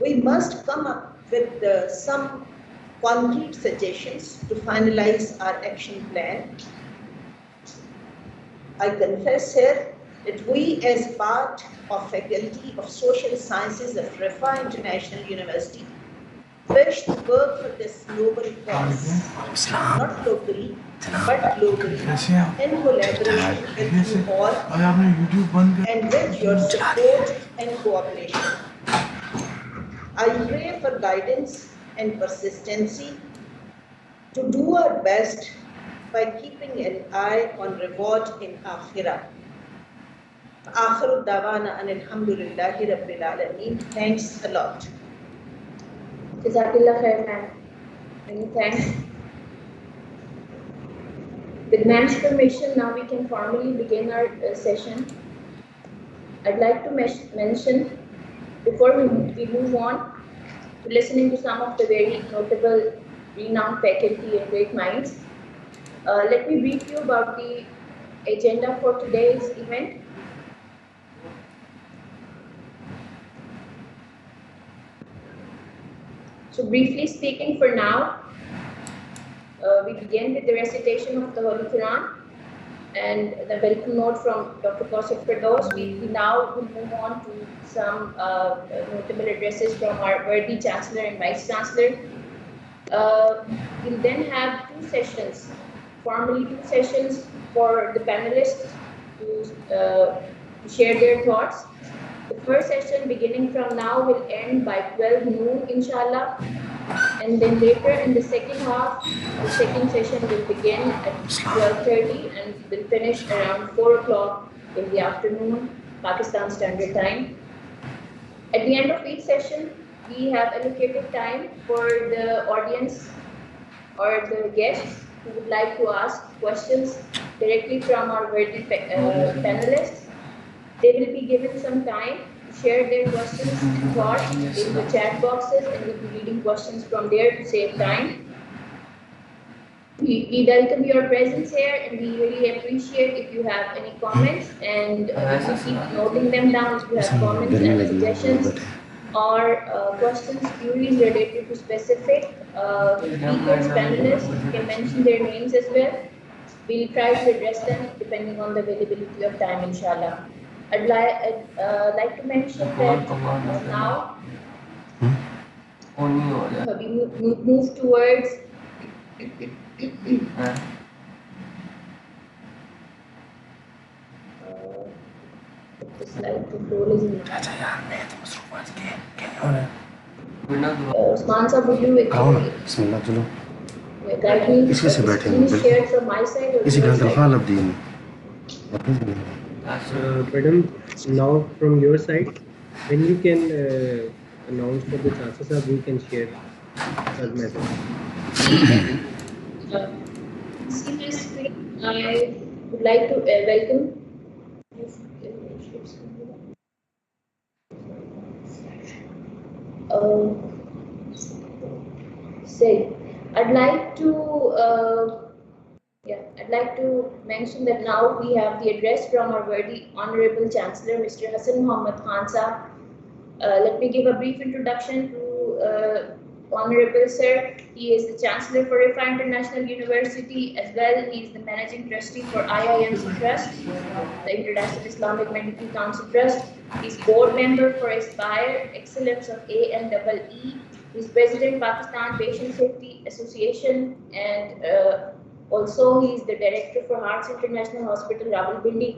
We must come up with some concrete suggestions to finalize our action plan. I confess here that we, as part of Faculty of Social Sciences of Rifa International University, wish to work for this noble cause, not locally, but globally, in collaboration with you all and with your support and cooperation. I pray for guidance and persistency to do our best by keeping an eye on reward in Akhirah. Akhiru dawana and alhamdulillahi rabbil alameen. Thanks a lot. Jazakallah khair, ma'am. Many thanks. With ma'am's permission, now we can formally begin our session. I'd like to mention, before we move on to listening to some of the very notable, renowned faculty and great minds, let me brief you about the agenda for today's event. So briefly speaking, for now, we begin with the recitation of the Holy Quran and the welcome note from Dr. Kausif Firdaus. We now will move on to some notable addresses from our worthy Chancellor and Vice Chancellor. We'll then have formally two sessions for the panelists to share their thoughts. The first session beginning from now will end by 12 noon, inshallah. And then later in the second half, the second session will begin at 12:30 and will finish around 4 o'clock in the afternoon, Pakistan Standard Time. At the end of each session, we have allocated time for the audience or the guests who would like to ask questions directly from our worthy panelists. They will be given some time to share their questions and thoughts in the chat boxes, and we'll be reading questions from there to save time. We welcome your presence here, and we really appreciate if you have any comments, and we keep noting them down if you have comments and suggestions or questions, queries related to specific speakers, panelists. You can mention their names as well. We'll try to address them depending on the availability of time, inshallah. I'd like to mention that now we move towards the slide control is in. Usman sir, would you guide me? इसी से बैठे हैं share from my side or इसी घंटे खाल अब दीन Madam, now from your side, when you can announce for the chances we can share that message. I would like to welcome I'd like to mention that now we have the address from our worthy Honorable Chancellor, Mr. Hassan Muhammad Khan Sahab. Let me give a brief introduction to Honorable Sir. He is the Chancellor for Rifa International University, as well he is the Managing Trustee for IIMC Trust, the International Islamic Medical Council Trust. He's board member for Aspire, Excellence of ANEE. He's President Pakistan Patient Safety Association, and also he is the Director for Hearts International Hospital, Rawalpindi.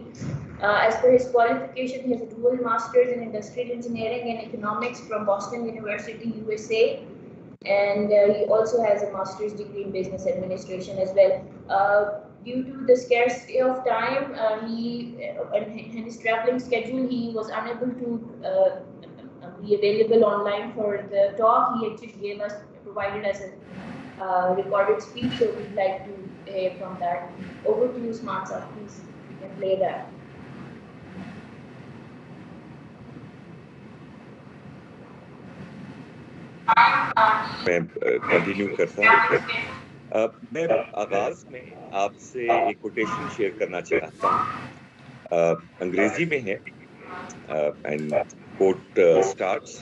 As per his qualification, he has a dual Masters in Industrial Engineering and Economics from Boston University, USA. And he also has a master's degree in business administration as well. Due to the scarcity of time, and his traveling schedule, he was unable to be available online for the talk. He actually provided us a recorded speech, so we'd like to hear from that. Over to you, Smart Sir, please. You can play that. मैं continue करता हूँ। मैं आगाज में आपसे एक quotation share करना चाहता हूँ। अंग्रेजी में है and quote starts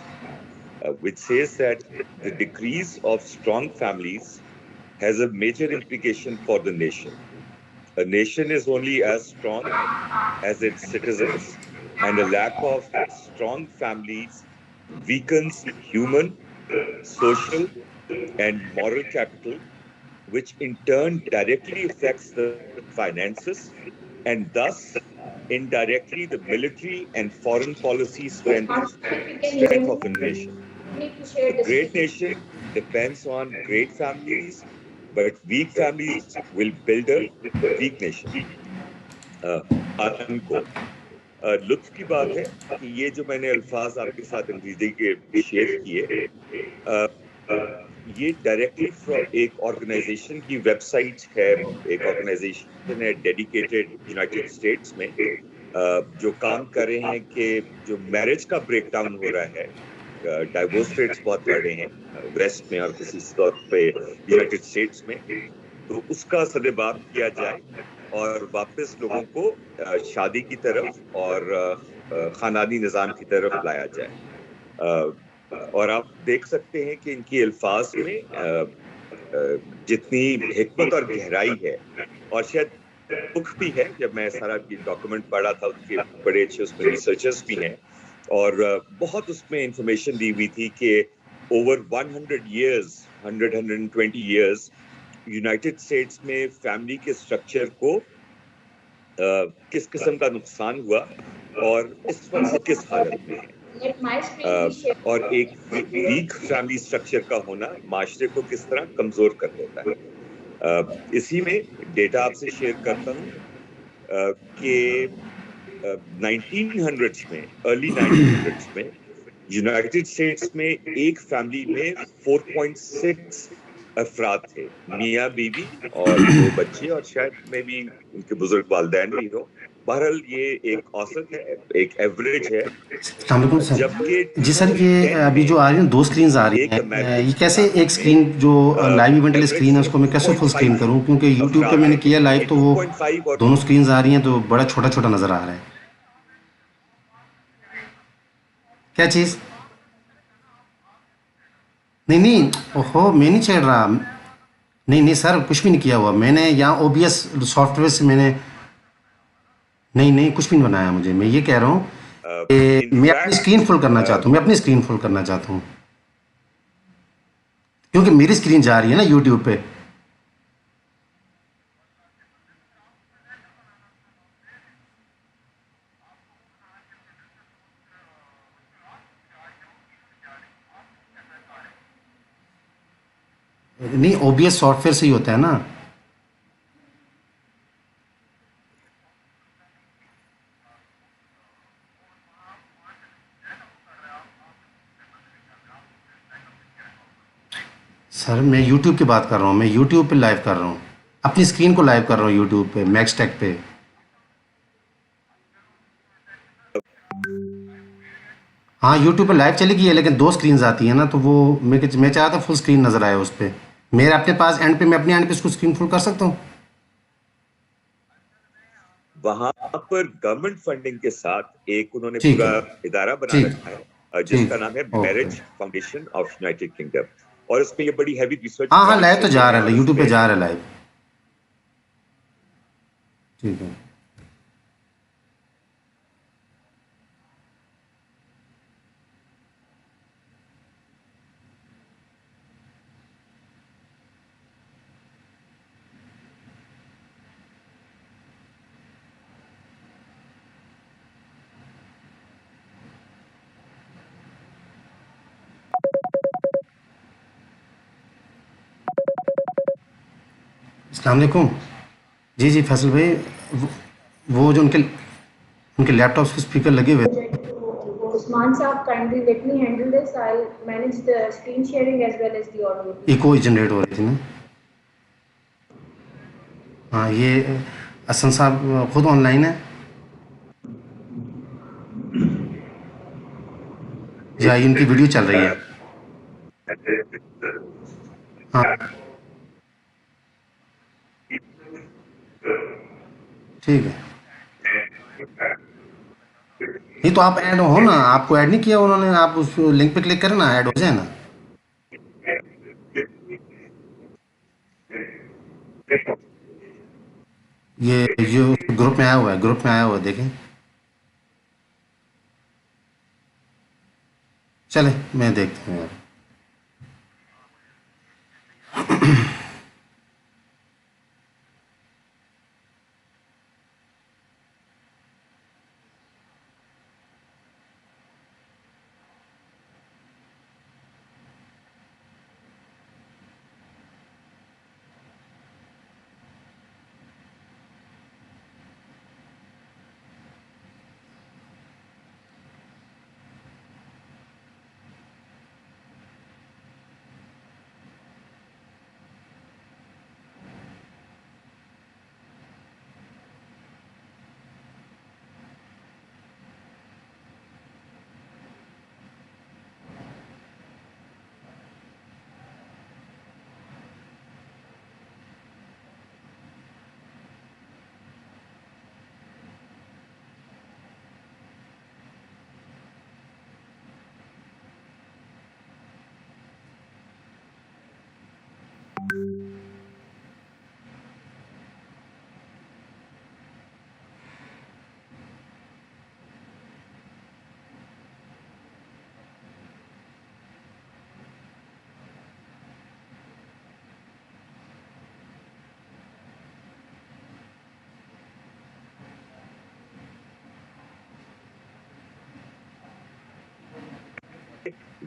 which says that the decrease of strong families has a major implication for the nation. A nation is only as strong as its citizens, and a lack of strong families weakens human, social, and moral capital, which in turn directly affects the finances and thus indirectly the military and foreign policy If you can hear strength me, of a nation. you need to A share the great screen. nation depends on great families, but weak families will build a weak nation. Unquote. लुत्फ की बात है कि ये जो मैंने अल्फाज आपके साथ अंग्रेजी के शेयर किए, ये डायरेक्टली एक ऑर्गेनाइजेशन की वेबसाइट है, एक ऑर्गेनाइजेशन है डेडिकेटेड यूनाइटेड स्टेट्स में, जो काम कर रहे हैं कि जो मैरिज का ब्रेकडाउन हो रहा है, डाइवोर्स रेट्स बहुत बढ़ रहे हैं वेस्ट में और खास तौर पे यूनाइटेड स्टेट्स में, तो उसका सदेबाप किया जाए और वापस लोगों को शादी की तरफ और खानदानी निजाम की तरफ लाया जाए। और आप देख सकते हैं कि इनकी अल्फाज में जितनी हिकमत और गहराई है, और शायद दुख भी है, जब मैं सारा ये डॉक्यूमेंट पढ़ा था, उनके बड़े अच्छे उसमें रिसर्चर्स भी हैं और बहुत उसमें इंफॉर्मेशन दी हुई थी कि over 100 years 120 years United states में फैमिली के स्ट्रक्चर को किस किस्म का नुकसान हुआ और इस वक्त वो किस हालत में है, Let my screen be shared. और एक वीक फैमिली स्ट्रक्चर का होना माशरे को किस तरह कमजोर कर देता है। इसी में डेटा आपसे शेयर करता हूं कि 1900s में, अर्ली 1900s में यूनाइटेड स्टेट्स में एक फैमिली में 4.6 अफराद थे, मियाँ बीवी और 2 बच्चे, और शायद में भी उनके बुजुर्ग वालिदैन भी हो। बहरहाल ये एक औसत है, एक एवरेज है। जबकि जी सर, ये अभी जो आ रही है 2 स्क्रीन्स आ रही हैं, ये कैसे एक स्क्रीन जो लाइव इवेंट वाली स्क्रीन है उसको मैं कैसे फुल स्क्रीन करूं, क्योंकि यूट्यूब पे मैंने किया लाइव तो वो दोनों स्क्रीन्स आ रही हैं तो बड़ा छोटा छोटा नजर आ रहा है। क्या चीज़? नहीं, ओहो, मैं नहीं छेड़ रहा। नहीं सर, कुछ भी नहीं किया हुआ मैंने, यहाँ OBS सॉफ्टवेयर से मैंने नहीं कुछ भी नहीं बनाया मुझे। मैं ये कह रहा हूँ कि मैं अपनी स्क्रीन फुल करना चाहता हूँ, क्योंकि मेरी स्क्रीन जा रही है ना यूट्यूब पे। नहीं, OBS सॉफ्टवेयर से ही होता है ना। सर मैं यूट्यूब की बात कर रहा हूँ, मैं यूट्यूब पे लाइव कर रहा हूँ, अपनी स्क्रीन को लाइव कर रहा हूँ यूट्यूब पे, मैक्स टेक पे। हाँ, यूट्यूब पे लाइव चली गई है, लेकिन 2 स्क्रीन्स आती हैं ना, तो वो मैं चाहता फुल स्क्रीन नज़र आए उस पर। मेरे अपने पास एंड पे, मैं अपने एंड पे इसको स्क्रीन फुल कर सकता हूँ। वहां पर गवर्नमेंट फंडिंग के साथ एक उन्होंने पूरा इदारा बना रखा है जिसका नाम है marriage foundation of United kingdom, और इसमें ये बड़ी हैवी रिसर्च। हाँ, लाइव तो जा रहा है, यूट्यूब पे जा रहा है लाइव। ठीक है। अस्सलाम वालेकुम। जी फैसल भाई, वो जो उनके लैपटॉप के स्पीकर लगे हुए। Usman साहब, kindly let me handle this. I'll manage the screen sharing as well as the audio. Echo generate हो रही थी ना। हाँ, ये हसन साहब खुद ऑनलाइन है। जी हाँ, इनकी वीडियो चल रही है। हाँ, ठीक है। नहीं तो आप ऐड हो ना, आपको ऐड नहीं किया उन्होंने, आप उस लिंक पे क्लिक करें ना, ऐड हो जाए ना। ये ग्रुप में आया हुआ है, ग्रुप में आया हुआ है, देखें। चले मैं देखता हूँ यार।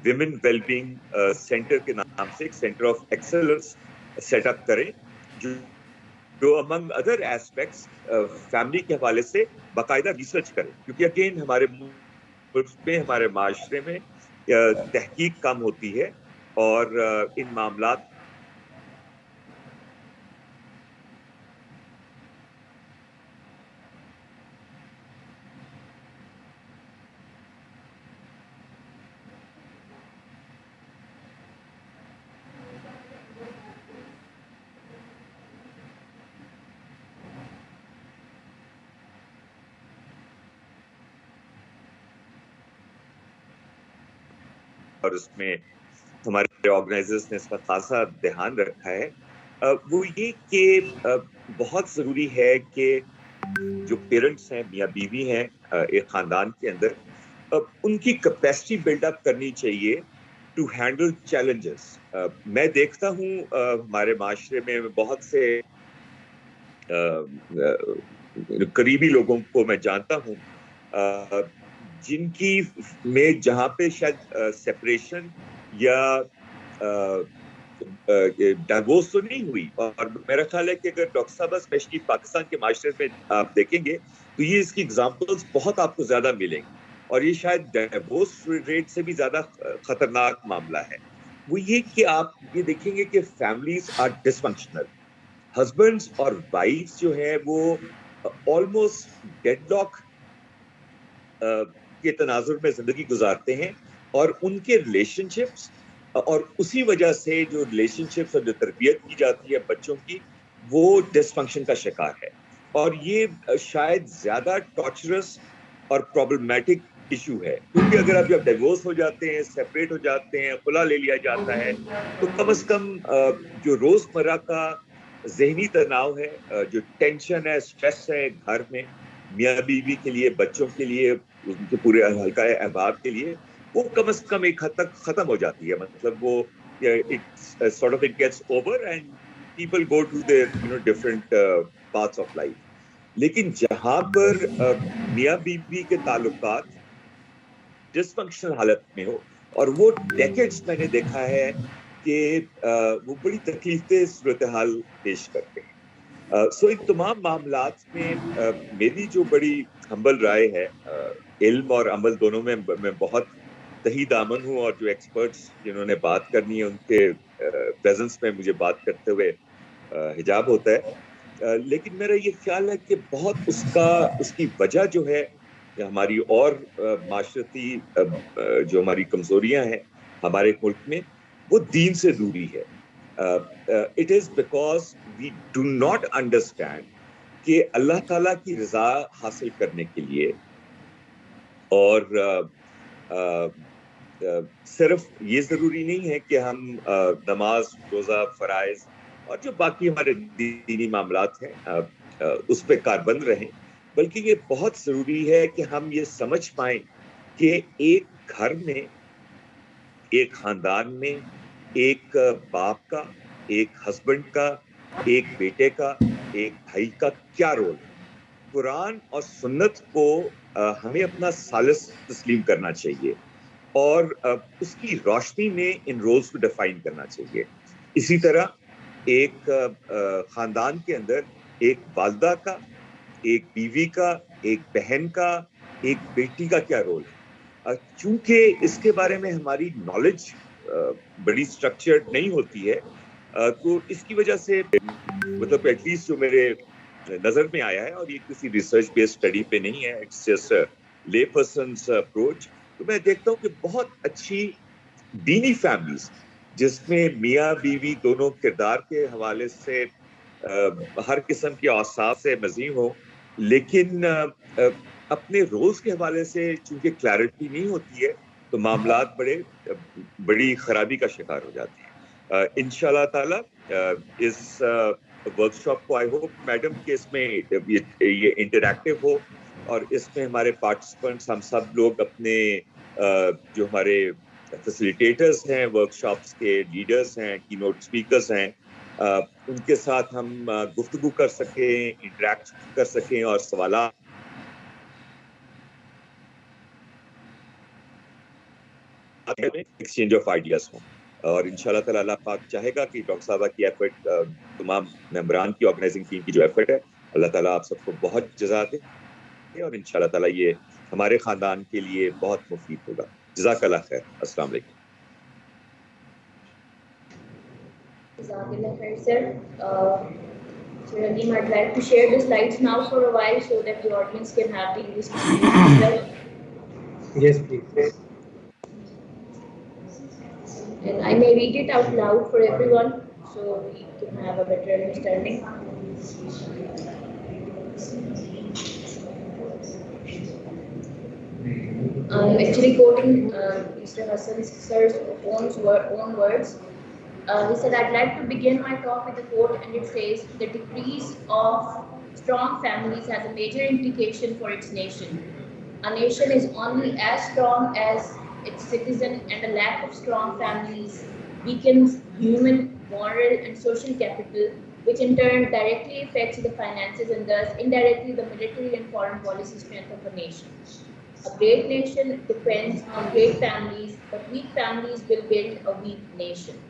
विमेन वेलबींग सेंटर के नाम से एक सेंटर ऑफ एक्सेलेंस सेटअप करें, जो अमंग अदर एस्पेक्ट्स फैमिली के हवाले से बाकायदा रिसर्च करें, क्योंकि अगेन हमारे मुल्क में, हमारे माशरे में तहकीक कम होती है और इन मामलात और उसमें हमारे ऑर्गेनाइजर्स ने इसका खासा ध्यान रखा है, वो ये कि बहुत जरूरी है कि जो पेरेंट्स हैं, मियाँ बीवी हैं एक खानदान के अंदर, उनकी कैपेसिटी बिल्डअप करनी चाहिए टू हैंडल चैलेंजेस। मैं देखता हूँ हमारे माशरे में बहुत से करीबी लोगों को मैं जानता हूँ जिनकी में जहां पे शायद सेपरेशन या डाइवोर्स तो नहीं हुई, और मेरा ख्याल है कि अगर डॉक्टर साहब स्पेशली पाकिस्तान के माशरे में आप देखेंगे तो ये इसकी एग्जांपल्स बहुत आपको ज्यादा मिलेंगी, और ये शायद डाइवोर्स रेट से भी ज्यादा खतरनाक मामला है। वो ये कि आप ये देखेंगे कि फैमिलीज आर डिसफंक्शनल, हस्बैंड्स और वाइफ्स जो है वो ऑलमोस्ट डेडलॉक के तनाजुर में जिंदगी गुजारते हैं, और उनके रिलेशनशिप्स और उसी वजह से जो रिलेशनशिप्स और जो तरबियत की जाती है बच्चों की, वो डिसफंक्शन का शिकार है। और ये शायद ज्यादा टॉर्चरस और प्रॉब्लमैटिक इशू है, क्योंकि अगर आप जब डिवोर्स हो जाते हैं, सेपरेट हो जाते हैं, खुला ले लिया जाता है, तो कम से कम जो रोजमर्रा का जहनी तनाव है, जो टेंशन है, स्ट्रेस है घर में, मियाँ बीवी के लिए, बच्चों के लिए, उनके पूरे हल्का अहबाब के लिए, वो कम से कम एक हद तक खत्म हो जाती है। मतलब वो it sort of it gets over and people go to their different parts of life. लेकिन जहां पर मियाँ बीवी के ताल्लुकात डिसफंक्शनल हालत में हो, और वो डेकेड्स मैंने देखा है कि वो बड़ी तकलीफदेह सूरत हाल पेश करते हैं। सो इन तमाम मामलात में मेरी जो बड़ी हम्बल राय है, इल्म और अमल दोनों में मैं बहुत तही दामन हूँ, और जो एक्सपर्ट्स जिन्होंने बात करनी है उनके प्रेजेंस में मुझे बात करते हुए हिजाब होता है, लेकिन मेरा ये ख्याल है कि बहुत उसकी वजह जो है हमारी और माशरती जो हमारी कमजोरियां हैं हमारे मुल्क में, वो दीन से दूरी है। It is because we do not understand कि अल्लाह ताला की रजा हासिल करने के लिए और सिर्फ ये जरूरी नहीं है कि हम नमाज, रोजा, फराइज और जो बाकी हमारे दीनी मामलात हैं उस पर कारबंद रहें, बल्कि ये बहुत जरूरी है कि हम ये समझ पाएं कि एक घर में, एक खानदान में, एक बाप का, एक हस्बैंड का, एक बेटे का, एक भाई का क्या रोल है। कुरान और सुन्नत को हमें अपना सालिस तस्लीम करना चाहिए और उसकी रोशनी में इन रोल्स को डिफाइन करना चाहिए। इसी तरह एक खानदान के अंदर एक वालदा का, एक बीवी का, एक बहन का, एक बेटी का क्या रोल है। चूंकि इसके बारे में हमारी नॉलेज बड़ी स्ट्रक्चर्ड नहीं होती है, तो इसकी वजह से मतलब एटलीस्ट जो मेरे नजर में आया है, और ये किसी रिसर्च बेस्ड स्टडी पे नहीं है, इट्स जस्ट ले पर्सन्स अप्रोच, तो मैं देखता हूँ कि बहुत अच्छी दीनी फैमिलीज जिसमें मियाँ बीवी दोनों किरदार के हवाले से हर किस्म के औसाफ से मज़ीन हो, लेकिन अपने रोल्स के हवाले से चूंकि क्लैरिटी नहीं होती है, तो मामलात बड़ी खराबी का शिकार हो जाते हैं। इंशाल्लाह ताला इस वर्कशॉप को आई होप मैडम के इसमें ये इंटरैक्टिव हो, और इसमें हमारे पार्टिसिपेंट्स हम सब लोग अपने जो हमारे फैसिलिटेटर्स हैं, वर्कशॉप्स के लीडर्स हैं, कीनोट स्पीकर्स हैं, उनके साथ हम गुफ्तगू कर सकें, इंटरैक्ट कर सकें और सवाल एक्सचेंज ऑफ आइडियाज हो। और इंशाल्लाह ताला अल्लाह पाक चाहेगा कि डॉक्टर साहबा की एफर्ट, तमाम मेंबरान की ऑर्गेनाइजिंग टीम की जो एफर्ट है, अल्लाह ताला आप सबको बहुत जज़ा दे, और इंशाल्लाह ताला ये हमारे खानदान के लिए बहुत मुफीद होगा। जज़ाकल्लाह खैर। अस्सलाम वालेकुम। Jazakallah khair, sir. So Raheem, I'd like to share the slides now for a while so that the audience can have the English experience as well. Yes, please. And I may read it out loud for everyone so we can have a better understanding. I'm actually quoting Mr. Hassan sir's own words. He said, I'd like to begin my talk with a quote, and it says, the decrease of strong families has a major implication for its nation. A nation is only as strong as its citizen, and a lack of strong families weakens human, moral, and social capital, which in turn directly affects the finances and thus indirectly the military and foreign policy strength of a nation. A great nation depends on great families, but weak families will build a weak nation.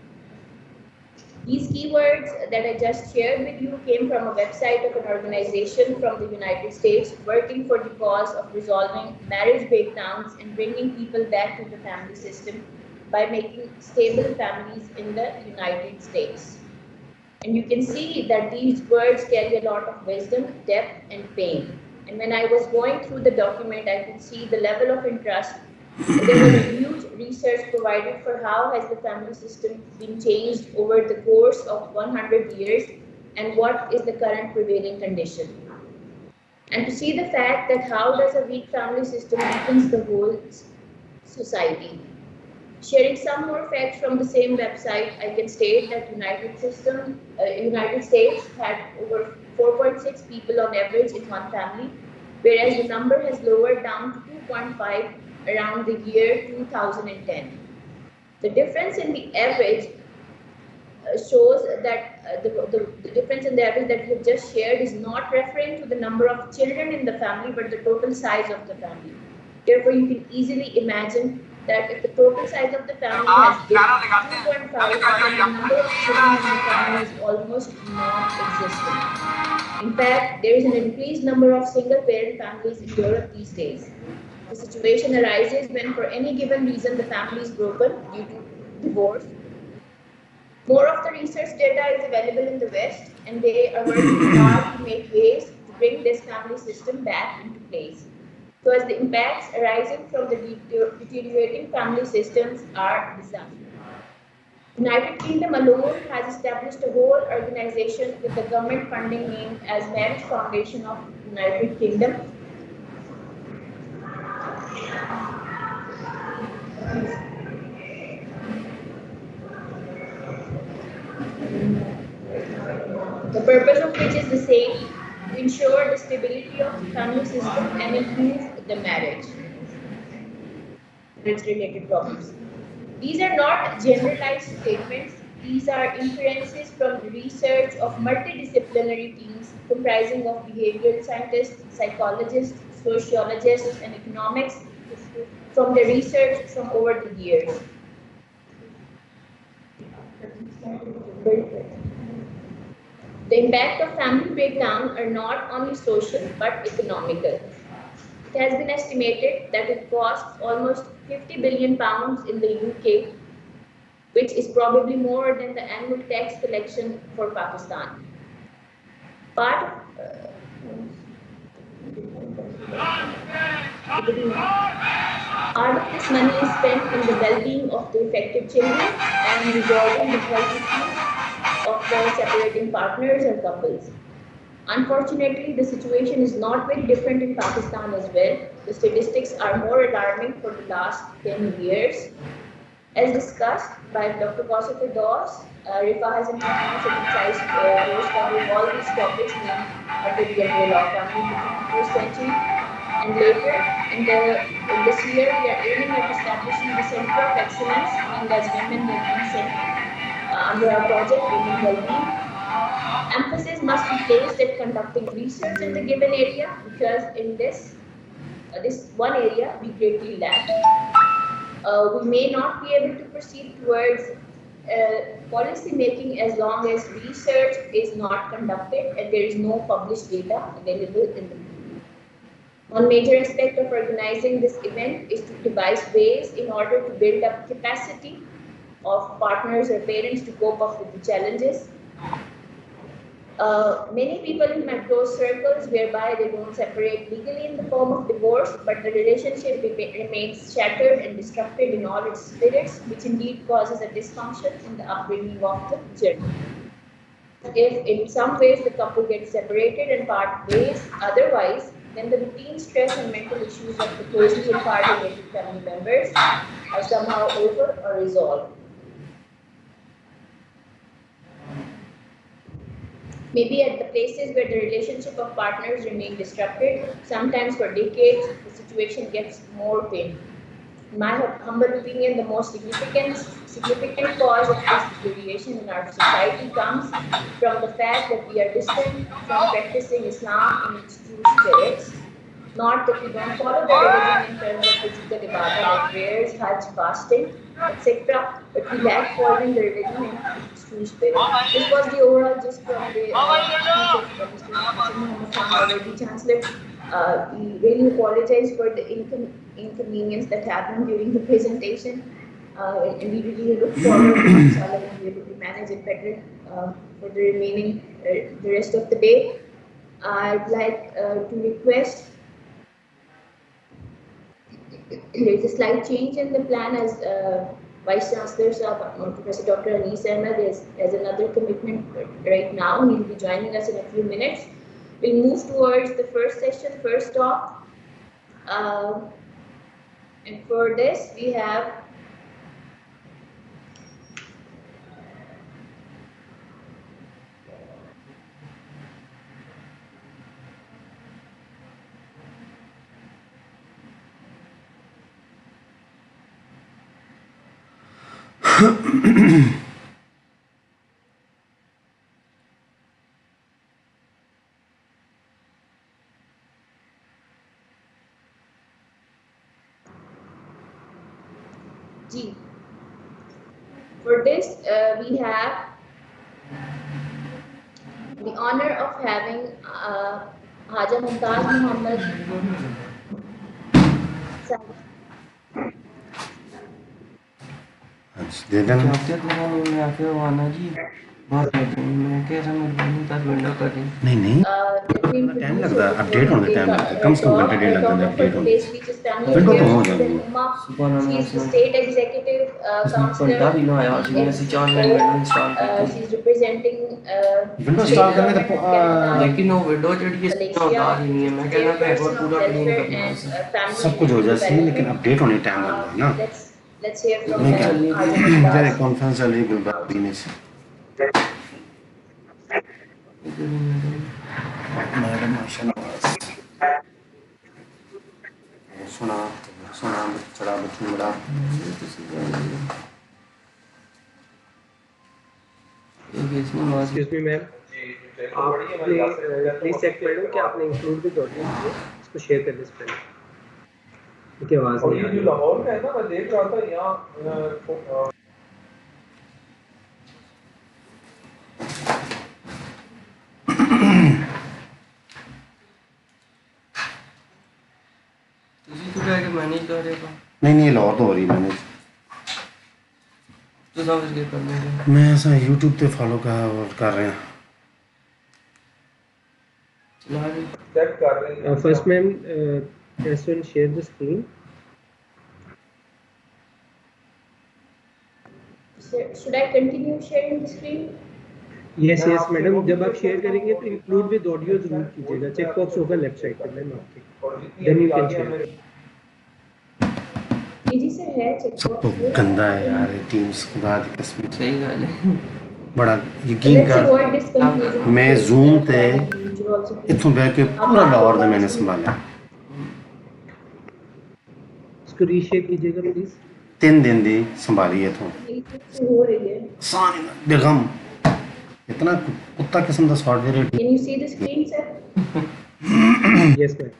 These keywords that I just shared with you came from a website of an organization from the United States working for the cause of resolving marriage breakdowns and bringing people back to the family system by making stable families in the United States. And you can see that these words carry a lot of wisdom, depth, and pain. And when I was going through the document, I could see the level of interest. There was a huge research provided for how has the family system been changed over the course of 100 years and what is the current prevailing condition. And to see the fact that how does a weak family system weakens the whole society. Sharing some more facts from the same website, I can state that United States had over 4.6 people on average in one family, whereas the number has lowered down to 2.5 around the year 2010. The difference in the average shows that the difference in the average that we have just shared is not referring to the number of children in the family, but the total size of the family. Therefore, you can easily imagine that if the total size of the family has been 2.5, then the number of children in the family is almost non-existent. In fact, there is an increased number of single-parent families in Europe these days. The situation arises when, for any given reason, the family is broken due to divorce. More of the research data is available in the West, and they are working hard to make ways to bring this family system back into place. So as the impacts arising from the deteriorating family systems are disastrous. United Kingdom alone has established a whole organization with the government funding named as Marriage Foundation of United Kingdom. purpose of which is the same: to ensure the stability of the family system and improve the marriage related problems. These are not generalized statements. These are inferences from the research of multidisciplinary teams comprising of behavioral scientists, psychologists, sociologists, and economics from the research from over the years. The impact of family breakdown are not only social but economical. It has been estimated that it costs almost £50 billion in the UK, which is probably more than the annual tax collection for Pakistan. Part of this money is spent in the well-being of the affected children and resolving the health issues of the separating partners or couples. Unfortunately, the situation is not very different in Pakistan as well. The statistics are more alarming for the last 10 years. As discussed by Dr. Kausif Firdaus, RIFA has introduced a concise course covering all these topics named under the umbrella of family in the 21st century. And later, in this year, we are aiming at establishing the Center of Excellence named as Women Wellbeing Center under our project Women Wellbeing. Emphasis must be placed at conducting research in the given area, because in this one area we greatly lack. We may not be able to proceed towards policy making as long as research is not conducted and there is no published data available in the field. One major aspect of organizing this event is to devise ways in order to build up capacity of partners or parents to cope up with the challenges. Many people in my close circles whereby they don't separate legally in the form of divorce, but the relationship remains shattered and disrupted in all its spirits, which indeed causes a dysfunction in the upbringing of the children. If in some ways the couple gets separated and part ways otherwise, then the routine stress and mental issues of the closely and far related family members are somehow over or resolved. Maybe at the places where the relationship of partners remain disrupted, sometimes for decades, the situation gets more painful. In my humble opinion, the most significant cause of this deterioration in our society comes from the fact that we are distant from practicing Islam in its true spirits. Not that we don't follow the religion in terms of physical ibadah like prayers, hajj, fasting, etc., but we lack following the religion in its true spirit. This was the overall gist from the speech of Mr. Hassan Muhammad Khan, our Worthy Chancellor. We really apologize for the inconvenience that happened during the presentation, and we really look forward to inshallah we'll be able to manage it better for the remaining the rest of the day. I'd like to request. There is a slight change in the plan as Vice Chancellor Professor Dr. Anis Ahmed has another commitment right now. He will be joining us in a few minutes. We'll move towards the first session, first talk. And for this, we have G. For this, we have the honor of having Haja Mumtaz Muhammad. दे देना नहीं नहीं time लगता है update होने time लगता है कम से कम घंटा डेढ़ लगता है अपडेट होने विंडो तो हो जाएगी State Executive Councillor. She's representing. Window install करने तो लेकिन वो विंडो जड़ी इंस्टॉल आ रही नहीं है मैं कहना पे एक और पूरा क्लीन करना है सब कुछ हो जाए सही लेकिन अपडेट होने टाइम लगता है ना Let's hear from मेरे कॉन्फ्रेंस चल रही है मैडम माशा सुना सुना चढ़ा बच्चों बड़ा एक्सक्यूज मी मैम, आपने प्लीज चेक कर लो कि आपने इंक्लूड विद ऑडियो किया इसको शेयर करने से पहले, क्योंकि आवाज नहीं आ रही। लाहौर में है ना, मैं देख रहा था यहाँ मैनेज कर रहे हो? नहीं लाहौर तो हो रही मैनेज तो सब इसके कर लेंगे। मैं ऐसा यूट्यूब पे फॉलो कर रहे हैं। चेक कर रहे हैं। First ma'am, press and share the screen. Should I continue sharing the screen? Yes madam, जब आप शेयर करेंगे तो इंक्लूड विद ऑडियो जरूर कीजिएगा। चेक बॉक्स होगा लेफ्ट साइड पे मैम आपके, देन यू कैन शेयर। जी सर है चेक सब तो गंदा है यार ये टीम्स, खुदा की कसम। सही गल है, बड़ा यकीन कर मैं जूम ते इथों बह के पूरा लाहौर दा मैंने संभाला। इसको रीशेयर कीजिएगा प्लीज। 3 दिन दी संभाली है इथों हो रही है आसान बेगम, इतना कुत्ता किस्म का सॉफ्टवेयर है। Can you see the screen, sir? Yes ma'am.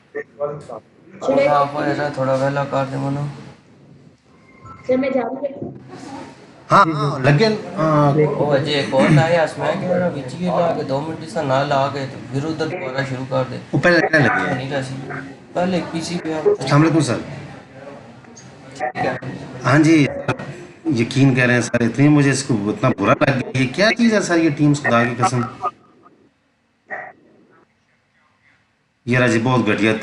Should I आप ऐसा थोड़ा वेला कर दे मनो। सर मैं जारी रखूं? हाँ लगे वो अजय एक और आया इसमें कि मेरा बीच ही ला के 2 मिनट से ना ला के फिर उधर दोबारा शुरू कर दे। वो पहले लगने लगे नहीं कैसी पहले एक पीसी पे आप अस्सलाम वालेकुम सर। हाँ जी यकीन कर रहे हैं सर, इतनी मुझे इसको इतना बुरा लग गया। ये क्या चीज़ है सर ये टीम्स, खुदा की कसम ये राजी बहुत घटिया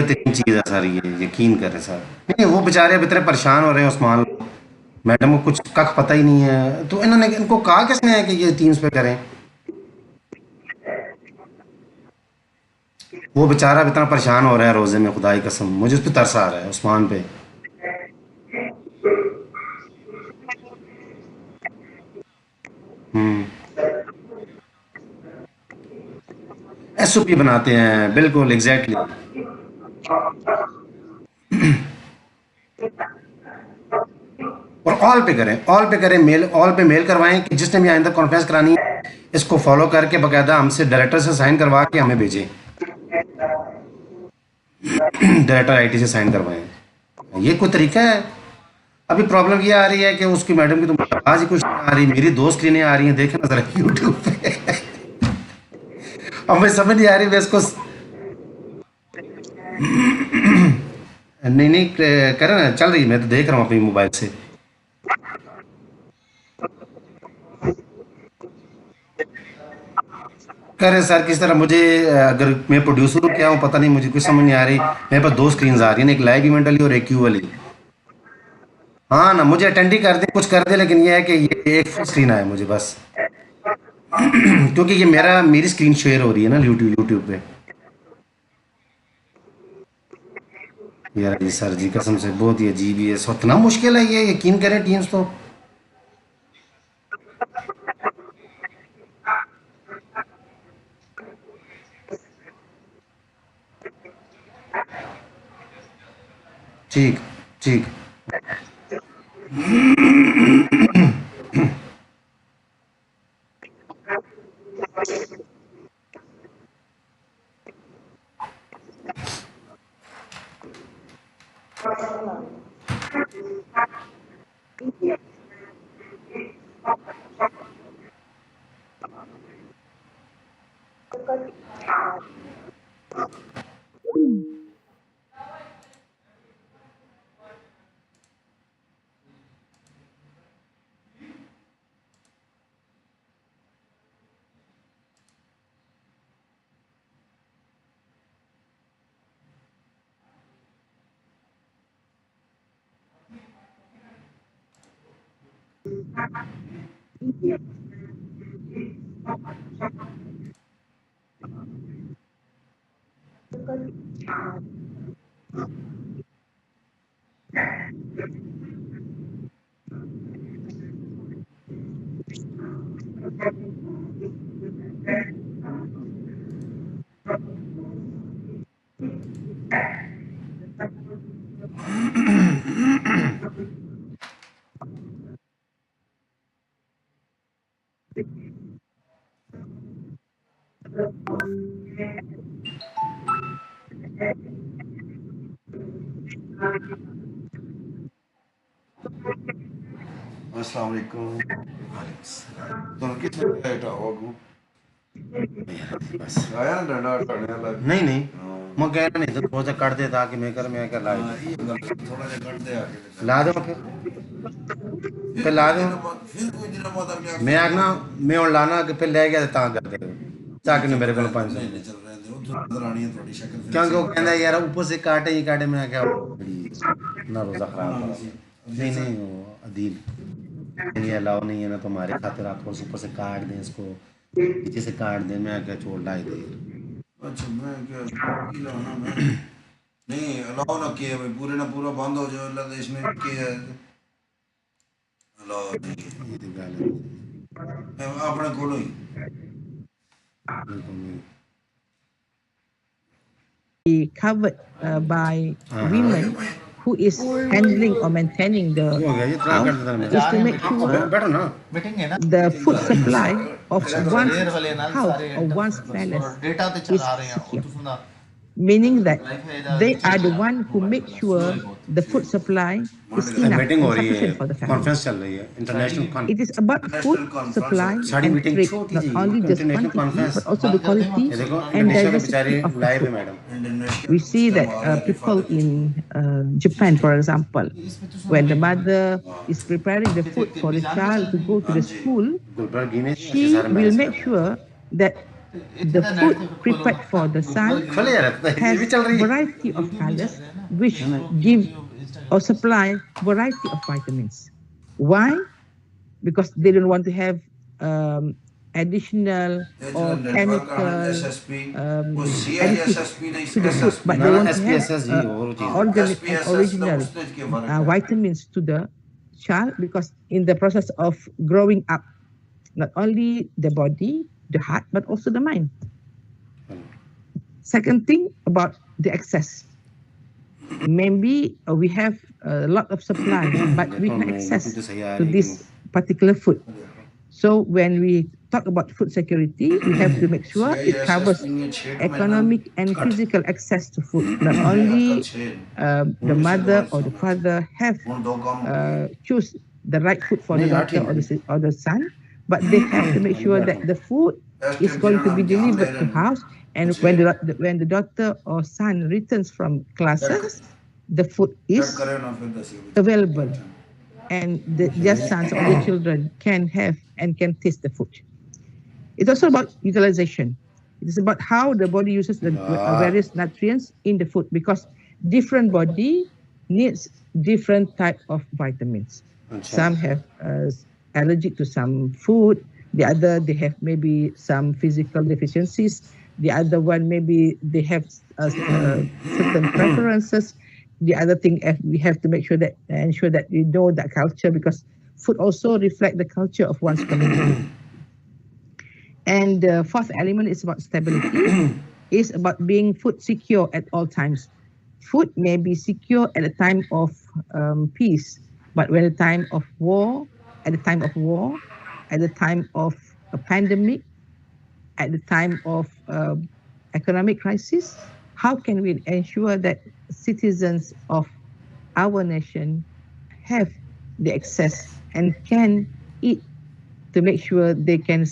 तरीन चीज़ है सर ये, यकीन करें सर। नहीं वो बेचारे अब इतने परेशान हो रहे हैं उस्मान मैडम को कुछ कख पता ही नहीं है, तो इन्होंने इनको कहा किसने है कि ये टीम्स पे करें। वो बेचारा अब इतना परेशान हो रहा है रोज़े में, खुदा की कसम मुझे उस पर तरस आ रहा है उस्मान पे। एसओपी बनाते हैं बिल्कुल एग्जैक्टली। और ऑल पे करें मेल, ऑल पे मेल करवाएं कि जिसने भी आइंदा कॉन्फ्रेंस करानी है इसको फॉलो करके बाकायदा हमसे डायरेक्टर से साइन करवा के हमें भेजें। डायरेक्टर आईटी से साइन करवाएं। ये कोई तरीका है? अभी प्रॉब्लम ये आ रही है कि उसकी मैडम की तो आवाज़ ही कुछ नहीं आ रही, मेरी 2 स्क्रीनें आ रही हैं, देखें ना जरा यूट्यूब पे। अब मुझे समझ नहीं आ रही मैं इसको नहीं करें ना, चल रही मैं तो देख रहा हूँ अपनी मोबाइल से। करें सर किस तरह, मुझे अगर मैं प्रोड्यूसर क्या हूँ पता नहीं, मुझे कुछ समझ नहीं आ रही। मेरे पास 2 स्क्रीन आ रही हैं, एक लाइव इवेंट वाली और एक क्यू वाली। हाँ ना मुझे अटेंड ही कर दे कुछ कर दे, लेकिन ये है कि ये एक फुल स्क्रीन आया मुझे बस। क्योंकि ये मेरी स्क्रीन शेयर हो रही है ना यूट्यूब पे। यार जी सर जी कसम से बहुत ही अजीब ही है, इतना मुश्किल है ये, यकीन करें टीम्स तो। ठीक ठीक अस्सलाम वालेकुम। तो किसने बैठा होगा? बस आया ना डंडा टने वाला। नहीं नहीं मैं कह रहा नहीं तो थोड़ा सा काट दे ताकि मैं कर ला थोड़ा सा काट दे आके ला दो फिर ला दो फिर कोई दिन बाद मैं आना मैं और लाना कि फिर ले गया ता कर दे ताकि ने मेरे को 500 नहीं चल रहे थे वो नजर आनी है थोड़ी शक्ल क्योंकि वो कहता यार ऊपर से काटे ही काटे मैं क्या ना रोजा खराब नहीं नहीं वो अदील नहीं अलाउ नहीं है ना तुम्हारे खातिर आप थोड़ा ऊपर से काट दें इसको नीचे से काट दें मैं क्या छोड़ लाई दे अच्छा मैं क्या लाना मैं नहीं अलाउ ना किया भाई पूरे ना पूरा बंद हो जाए अल्लाह देश में किया अलाउ नहीं ये तो गल है अपने कोलो ही be covered by women who is handling or maintaining the house is to make sure the food supply of one's house or one's palace is secure. Meaning that they are the one who make sure the food supply is enough and sufficient for the family. It is about food supply and trade, not only just quantity, but also the quality and diversity of the food. We see that people in Japan, for example, when the mother is preparing the food for the child to go to the school, she will make sure that the food prepared for the son has variety of colors which give or supply variety of vitamins. Why? Because they don't want to have additional or chemical additives to the food, but they want to have organic and original vitamins to the child, because in the process of growing up, not only the body, the heart, but also the mind. Second thing about the excess. Maybe we have a lot of supply, but we have access to this particular food. So when we talk about food security, we have to make sure it covers economic and physical access to food. Not only the mother or the father have choose the right food for the daughter or the son, but they have to make sure that the food is going to be delivered to house, and when the daughter or son returns from classes, the food is available, and their sons or their children can have and can taste the food. It's also about utilization. It is about how the body uses the various nutrients in the food, because different body needs different type of vitamins. Some have allergic to some food. The other, they have maybe some physical deficiencies. The other one, maybe they have certain preferences. The other thing, we have to make sure that ensure that we know that culture, because food also reflect the culture of one's community. And the fourth element is about stability. Is about being food secure at all times. Food may be secure at the time of peace, but when the time of war, at the time of war, at the time of a pandemic, at the time of economic crisis, how can we ensure that citizens of our nation have the access and can eat to make sure they can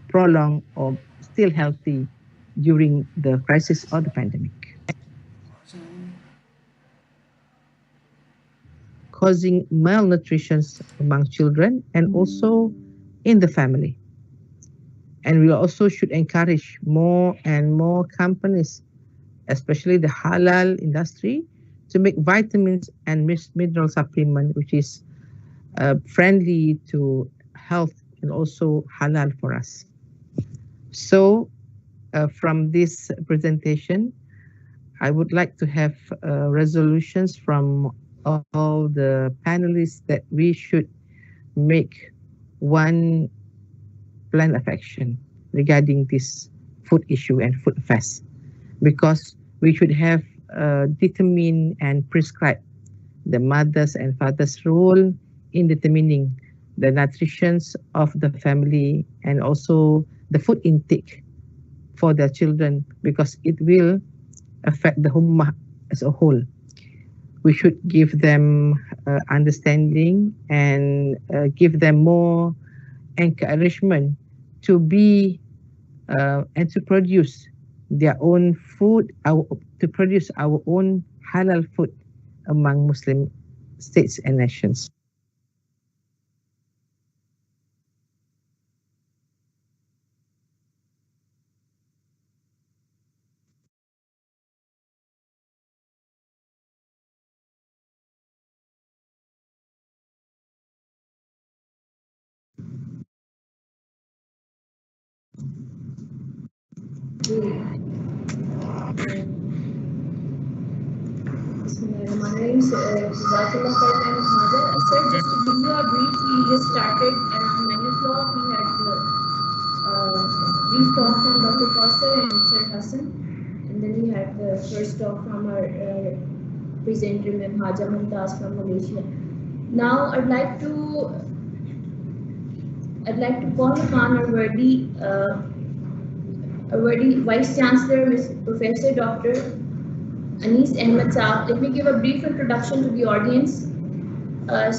prolong or still healthy during the crisis or the pandemic? Causing malnutrition among children and also in the family. And we also should encourage more and more companies, especially the halal industry, to make vitamins and mineral supplement which is friendly to health and also halal for us. So from this presentation, I would like to have resolutions from all the panelists that we should make one plan of action. regarding this food issue and food fast, because we should have determine and prescribe the mother's and father's role in determining the nutrition of the family and also the food intake for their children, because it will affect the ummah as a whole. We should give them understanding and give them more encouragement to be and to produce their own food, to produce our own halal food among Muslim states and nations. Bismillahirrahmanirrahim. Jazakallah khairan, Maza. Sir, just to give you a brief, we just started around 9 o'clock. We had the brief talk from Dr. Foster and Sir Hassan, and then we had the first talk from our presenter, Ma'am Haja Mumtaz from Malaysia. Now, I'd like to call upon our worthy Vice Chancellor, Professor Dr. Anis Ahmed Saab. Let me give a brief introduction to the audience.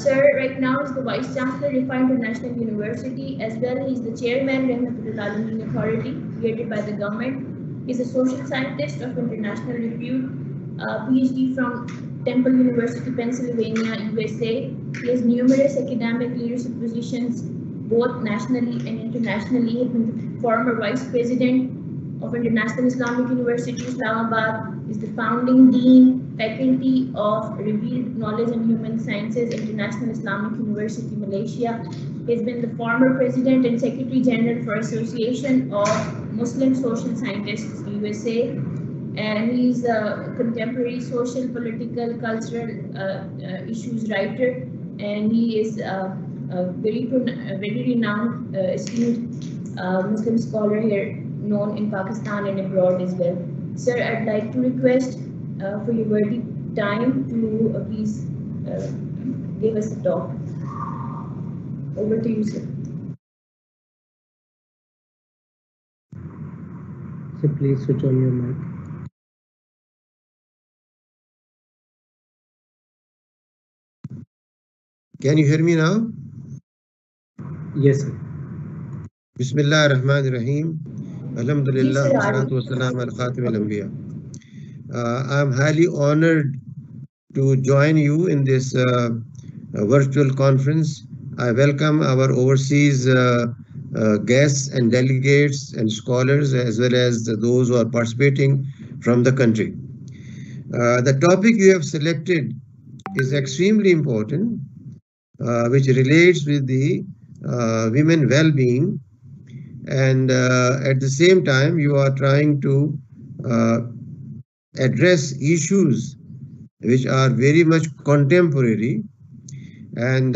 Sir right now is the Vice Chancellor, Rifa International University, as well he is the Chairman, Rahmatul Alamin Authority, created by the government. He is a social scientist of international repute, PhD from Temple University, Pennsylvania, USA. He has numerous academic leadership positions, both nationally and internationally. He has been the former Vice President of International Islamic University, Islamabad, is the founding dean, faculty of Revealed Knowledge and Human Sciences, International Islamic University, Malaysia. He has been the former president and secretary general for Association of Muslim Social Scientists, USA, and he's a contemporary social, political, cultural issues writer, and he is a very renowned, esteemed Muslim scholar here, known in Pakistan and abroad as well. Sir, I'd like to request for your worthy time to please give us a talk. Over to you, sir. So please switch on your mic. Can you hear me now? Yes, sir. Bismillah ar-Rahman ar-Rahim. Alhamdulillah, wassalatu wassalam ala khatim al-anbiya. I'm highly honored to join you in this virtual conference. I welcome our overseas guests and delegates and scholars, as well as those who are participating from the country. The topic you have selected is extremely important, which relates with the women well-being, and at the same time you are trying to address issues which are very much contemporary. And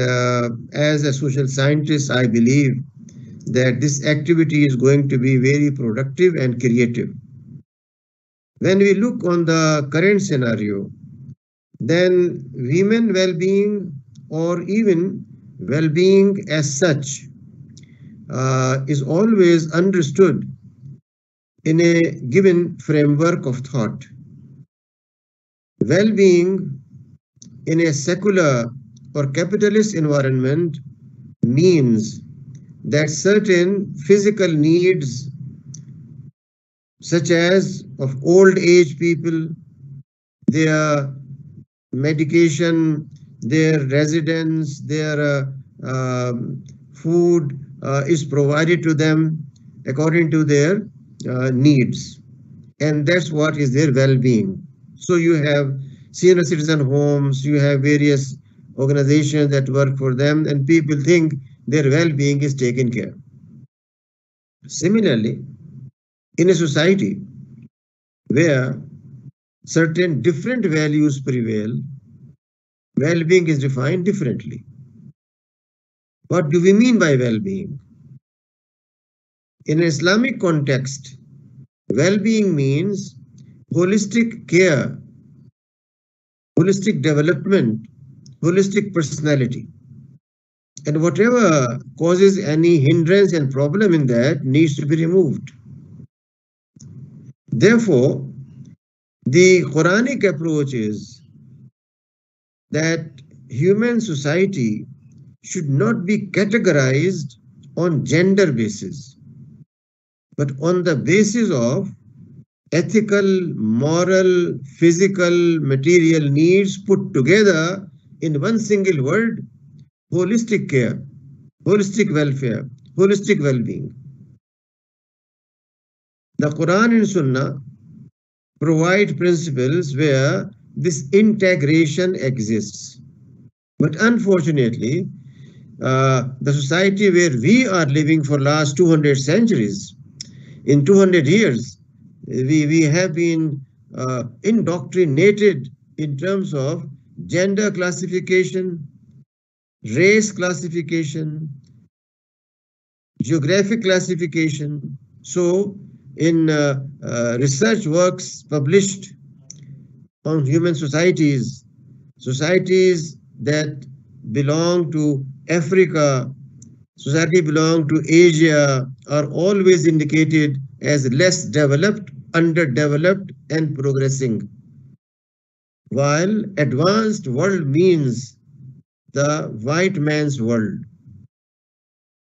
as a social scientist, I believe that this activity is going to be very productive and creative. When we look on the current scenario, then women well-being, or even well-being as such, is always understood in a given framework of thought. Well-being in a secular or capitalist environment means that certain physical needs, such as of old age people, their medication, their residence, their food is provided to them according to their needs. And that's what is their well-being. So you have senior citizen homes, you have various organizations that work for them, and people think their well-being is taken care. Similarly, in a society where certain different values prevail, well-being is defined differently. What do we mean by well-being? in an Islamic context, well-being means holistic care, holistic development, holistic personality. And whatever causes any hindrance and problem in that needs to be removed. Therefore, the Quranic approach is that human society should not be categorized on gender basis, but on the basis of ethical, moral, physical, material needs put together in one single word: holistic care, holistic welfare, holistic well-being. The Quran and Sunnah provide principles where this integration exists. But unfortunately, the society where we are living for last 200 centuries, in 200 years, we have been indoctrinated in terms of gender classification, race classification, geographic classification. So in research works published on human societies, societies that belong to Africa, society belong to Asia, are always indicated as less developed, underdeveloped, and progressing. While advanced world means the white man's world.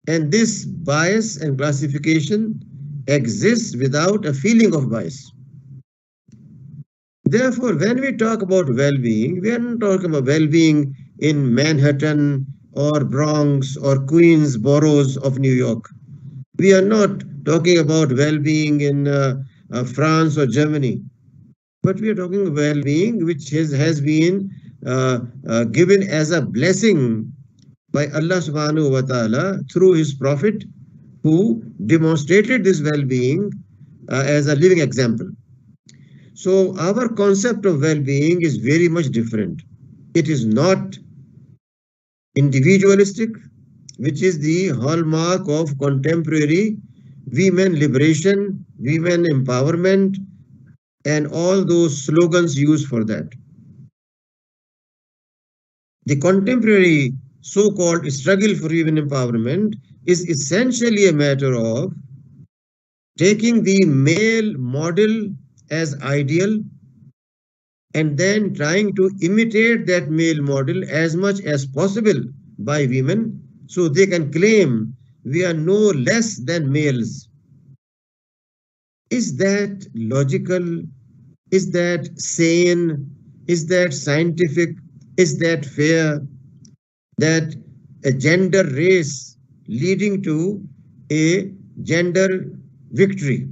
And this bias and classification exists without a feeling of bias. Therefore, when we talk about well-being, we are not talking about well-being in Manhattan or Bronx or Queens boroughs of New York. We are not talking about well-being in France or Germany, but we are talking well-being which has been given as a blessing by Allah subhanahu wa ta'ala through his prophet, who demonstrated this well-being as a living example. So our concept of well-being is very much different. It is not individualistic, which is the hallmark of contemporary women liberation, women empowerment, and all those slogans used for that. The contemporary so-called struggle for women empowerment is essentially a matter of taking the male model as ideal and then trying to imitate that male model as much as possible by women, so they can claim we are no less than males. Is that logical? Is that sane? Is that scientific? Is that fair? That a gender race leading to a gender victory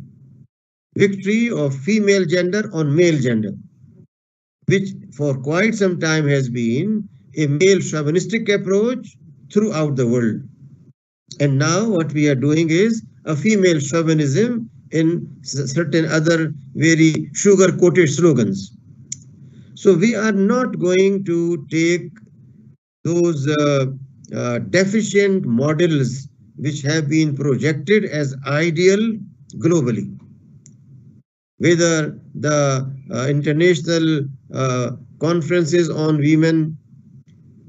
of female gender on male gender, which for quite some time has been a male chauvinistic approach throughout the world. And now what we are doing is a female chauvinism in certain other very sugar-coated slogans. So we are not going to take those deficient models which have been projected as ideal globally. Whether the international conferences on women,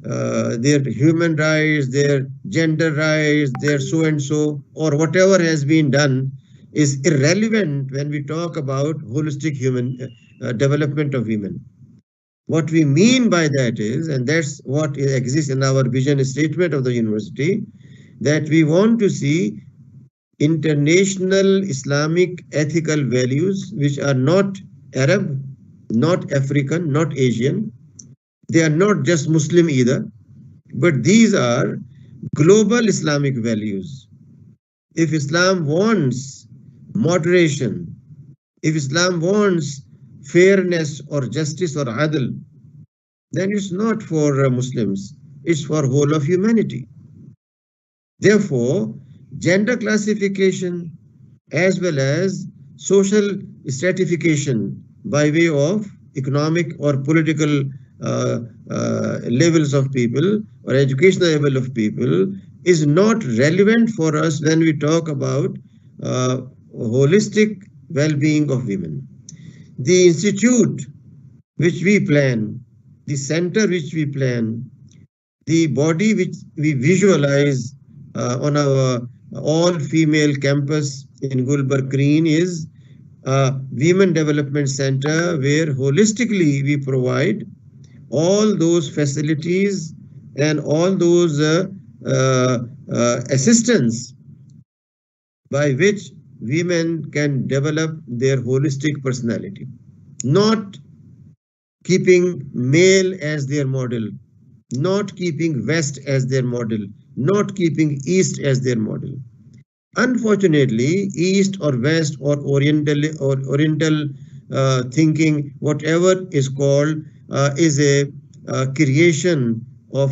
their human rights, their gender rights, their so-and-so, or whatever has been done is irrelevant when we talk about holistic human development of women. What we mean by that is, and that's what exists in our vision statement of the university, that we want to see international Islamic ethical values which are not Arab, not African, not Asian. They are not just Muslim either, but these are global Islamic values. If Islam wants moderation, if Islam wants fairness or justice or adl, then it's not for Muslims, it's for whole of humanity. Therefore, gender classification as well as social stratification by way of economic or political levels of people or educational level of people is not relevant for us when we talk about holistic well-being of women. The institute which we plan, the center which we plan, the body which we visualize on our all-female campus in Gulbarg Green is a Women Development Center where holistically we provide all those facilities and all those assistance by which women can develop their holistic personality, not keeping male as their model, not keeping West as their model, not keeping East as their model. Unfortunately, East or West or Oriental thinking, whatever is called, is a creation of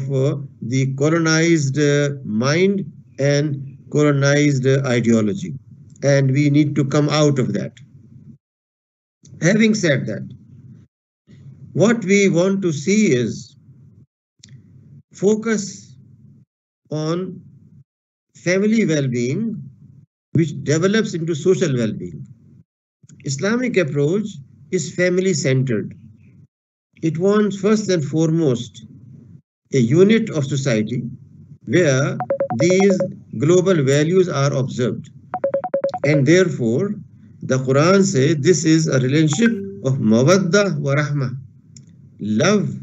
the colonized mind and colonized ideology. And we need to come out of that. Having said that, what we want to see is focus on family well-being, which develops into social well-being. Islamic approach is family-centered. It wants first and foremost a unit of society where these global values are observed. And therefore, the Quran says this is a relationship of mawadda wa rahmah, love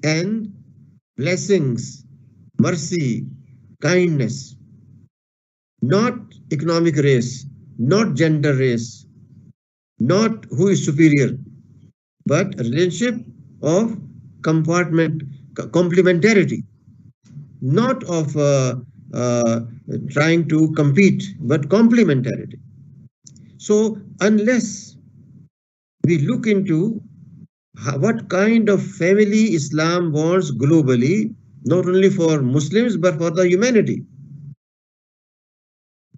and blessings, mercy, kindness, not economic race, not gender race, not who is superior, but a relationship of complementarity, not of trying to compete, but complementarity. So unless we look into what kind of family Islam wants globally, not only for Muslims, but for the humanity,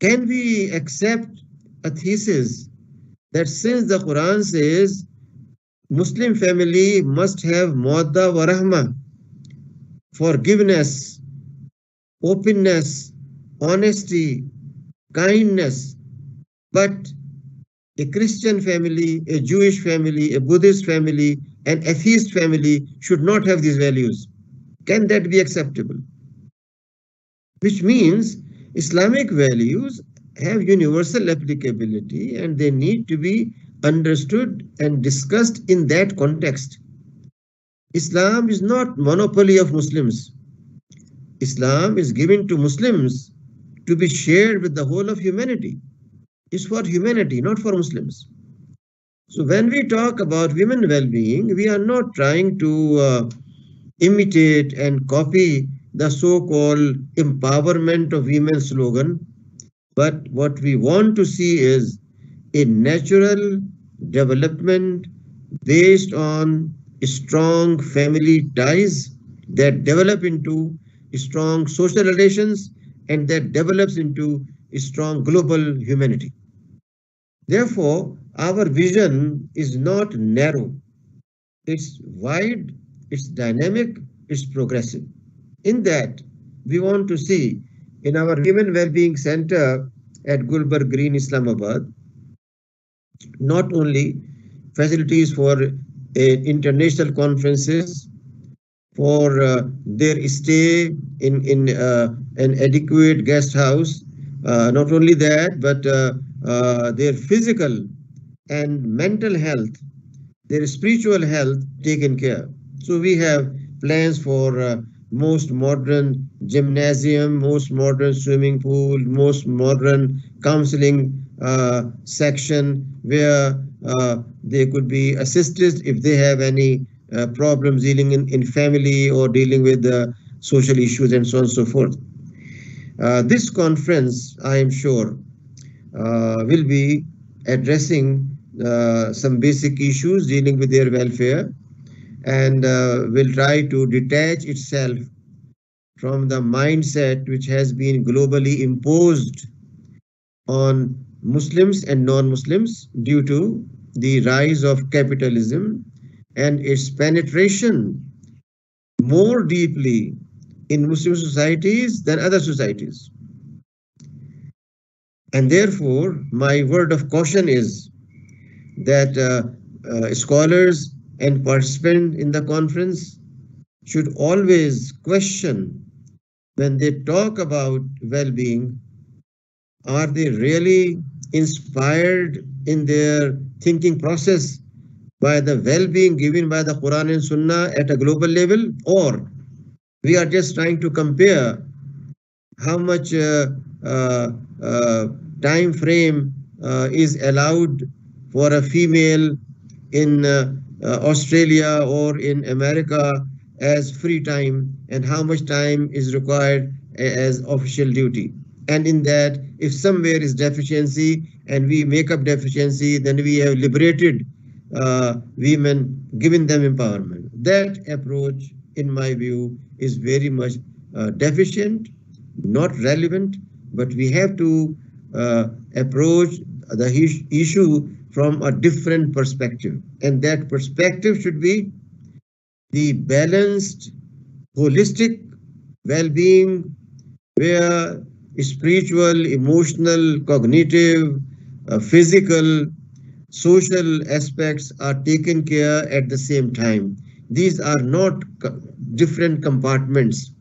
can we accept a thesis that since the Quran says Muslim family must have mawadda wa rahma, forgiveness, openness, honesty, kindness, but a Christian family, a Jewish family, a Buddhist family, an atheist family should not have these values? Can that be acceptable? Which means Islamic values have universal applicability and they need to be understood and discussed in that context. Islam is not monopoly of Muslims. Islam is given to Muslims to be shared with the whole of humanity. It's for humanity, not for Muslims. So when we talk about women well-being, we are not trying to imitate and copy the so-called empowerment of women slogan, but what we want to see is a natural development based on strong family ties that develop into strong social relations and that develops into a strong global humanity. Therefore, our vision is not narrow. It's wide, it's dynamic, it's progressive. In that, we want to see in our Women Wellbeing Center at Gulbarg Green, Islamabad, not only facilities for international conferences, for their stay in an adequate guest house, not only that, but their physical and mental health, their spiritual health taken care. So we have plans for most modern gymnasium, most modern swimming pool, most modern counseling section where they could be assisted if they have any problems dealing in family or dealing with social issues and so on and so forth. This conference, I am sure, will be addressing some basic issues dealing with their welfare and will try to detach itself from the mindset which has been globally imposed on Muslims and non-Muslims due to the rise of capitalism and its penetration more deeply in Muslim societies than other societies. And therefore, my word of caution is that scholars and participants in the conference should always question when they talk about well-being, are they really inspired in their thinking process by the well-being given by the Quran and Sunnah at a global level, or we are just trying to compare how much uh, uh, time frame is allowed for a female in Australia or in America as free time, and how much time is required as official duty. And in that, if somewhere is deficiency and we make up deficiency, then we have liberated women, given them empowerment. That approach, in my view, is very much deficient, not relevant, but we have to approach the issue from a different perspective. And that perspective should be the balanced, holistic well-being, where spiritual, emotional, cognitive, physical, social aspects are taken care at the same time. These are not different compartments.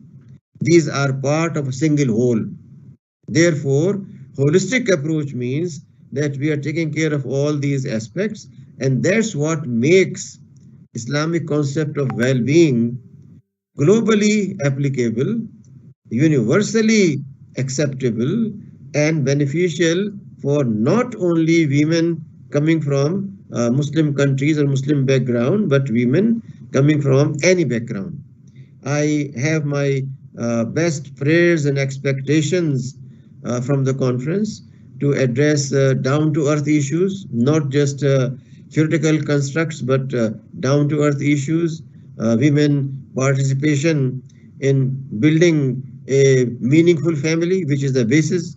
These are part of a single whole. Therefore, holistic approach means that we are taking care of all these aspects, and that's what makes Islamic concept of well-being globally applicable, universally acceptable, and beneficial for not only women coming from Muslim countries or Muslim background, but women coming from any background. I have my best prayers and expectations from the conference to address down to earth issues, not just theoretical constructs, but down to earth issues, women participation in building a meaningful family, which is the basis,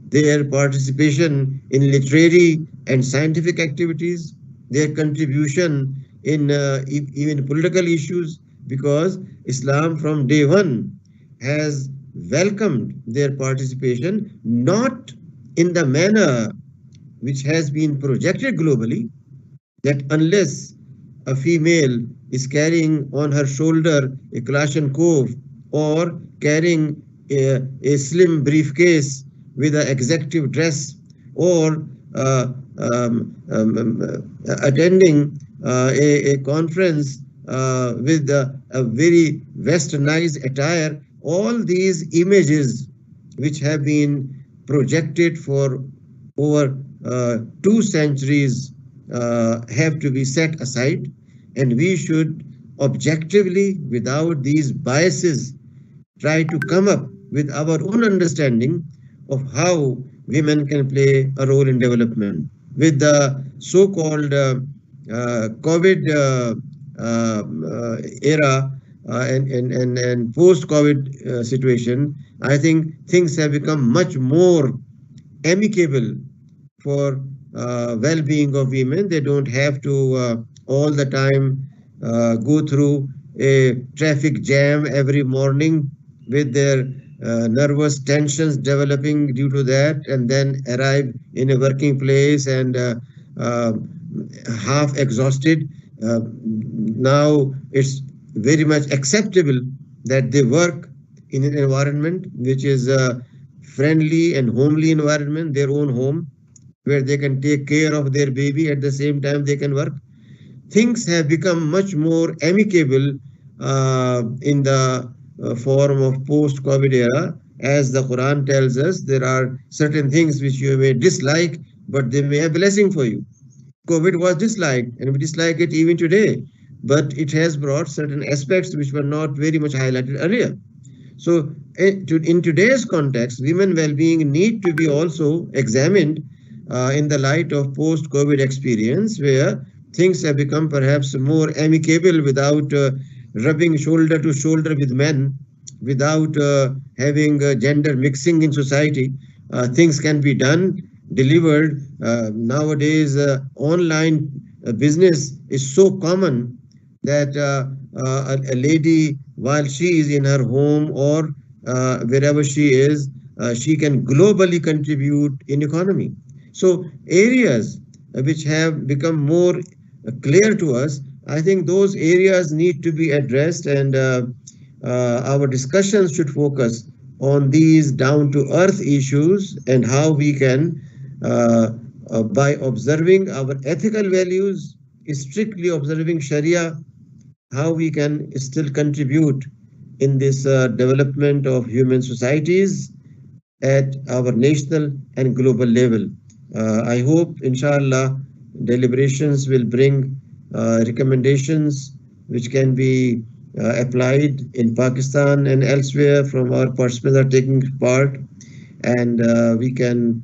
their participation in literary and scientific activities, their contribution in even political issues, because Islam from day one has welcomed their participation, not in the manner which has been projected globally, that unless a female is carrying on her shoulder a Kalashnikov or carrying a slim briefcase with an executive dress, or attending a conference with a very westernized attire, all these images which have been projected for over 2 centuries have to be set aside, and we should objectively, without these biases, try to come up with our own understanding of how women can play a role in development. With the so-called COVID era and post-COVID situation, I think things have become much more amicable for well-being of women. They don't have to all the time go through a traffic jam every morning with their nervous tensions developing due to that, and then arrive in a working place and uh, half exhausted. Now it's very much acceptable that they work in an environment which is a friendly and homely environment, their own home, where they can take care of their baby at the same time they can work. Things have become much more amicable in the form of post-COVID era. As the Quran tells us, there are certain things which you may dislike, but they may have blessing for you. COVID was disliked, and we dislike it even today, but it has brought certain aspects which were not very much highlighted earlier. So in today's context, women well-being need to be also examined in the light of post-COVID experience, where things have become perhaps more amicable without rubbing shoulder to shoulder with men, without having gender mixing in society. Things can be done, delivered. Nowadays, online business is so common that a lady, while she is in her home or wherever she is, she can globally contribute in economy. So areas which have become more clear to us, I think those areas need to be addressed, and our discussions should focus on these down to earth issues and how we can, by observing our ethical values, strictly observing Sharia, how we can still contribute in this development of human societies at our national and global level. I hope, inshallah, deliberations will bring recommendations which can be applied in Pakistan and elsewhere from our participants are taking part, and we can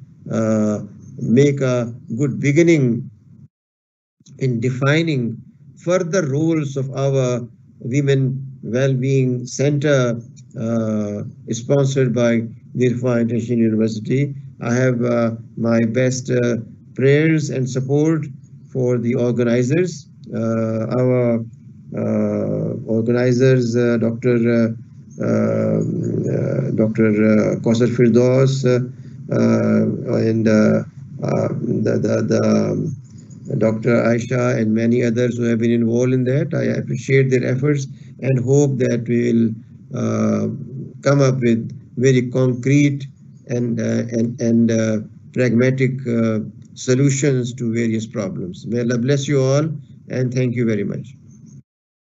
make a good beginning in defining further roles of our Women Well-being Center, sponsored by Nirfa International University. I have my best prayers and support for the organizers. Our organizers, Dr. Kausar Firdaus, and the Dr. Aisha and many others who have been involved in that. I appreciate their efforts and hope that we will come up with very concrete and pragmatic solutions to various problems. May Allah bless you all, and thank you very much.